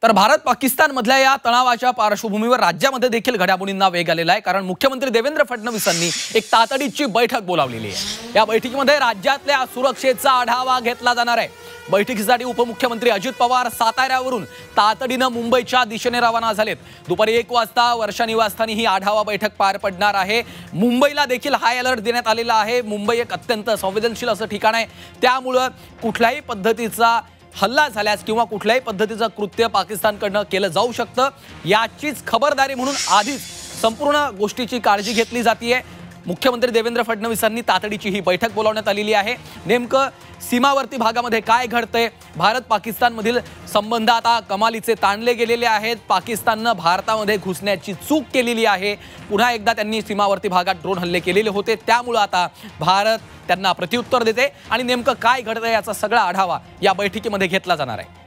तर भारत पाकिस्तान मधल्या या तणावाच्या पार्श्वभूमीवर राज्यामध्ये देखील घडामोडींना वेग आलेला आहे। कारण मुख्यमंत्री देवेंद्र फडणवीसांनी एक तातडीची बैठक बोलावलेली आहे। या बैठकीमध्ये राज्यातल्या सुरक्षेचा आढावा घेतला जाणार आहे। बैठकीसाठी उपमुख्यमंत्री अजित पवार साताऱ्यावरून तातडीने मुंबईच्या दिशेने रवाना झालेत। दुपारी 1 वाजता वर्षा निवासस्थानी ही आढावा बैठक पार पडणार आहे। मुंबईला देखील हाय अलर्ट देण्यात आलेला आहे। मुंबई एक अत्यंत संवेदनशील असं ठिकाण आहे, त्यामुळे कुठल्याही पद्धतीचा हल्ला झाल्यास किंवा कुठल्याही पद्धतीचं कृत्य पाकिस्तानकडून केलं जाऊ शकतं, याचीच खबरदारी म्हणून आधीच संपूर्ण गोष्टीची काळजी घेतली जाते। मुख्यमंत्री देवेंद्र फडणवीसांनी तातडीची ही बैठक बोलावण्यात आलेली आहे। नेमकं सीमावर्ती भागामध्ये काय घडतंय, भारत पाकिस्तानमधील संबंध आता कमालीचे ताणले गेलेले आहेत। पाकिस्तानने भारतामध्ये घुसण्याची चूक केलेली आहे। पुन्हा एकदा त्यांनी सीमावर्ती भागात ड्रोन हल्ले केलेले होते, त्यामुळे आता भारत त्यांना प्रत्युत्तर देते आणि नेमकं काय घडतंय याचा सगळा आढावा या बैठकीमध्ये घेतला जाणार आहे।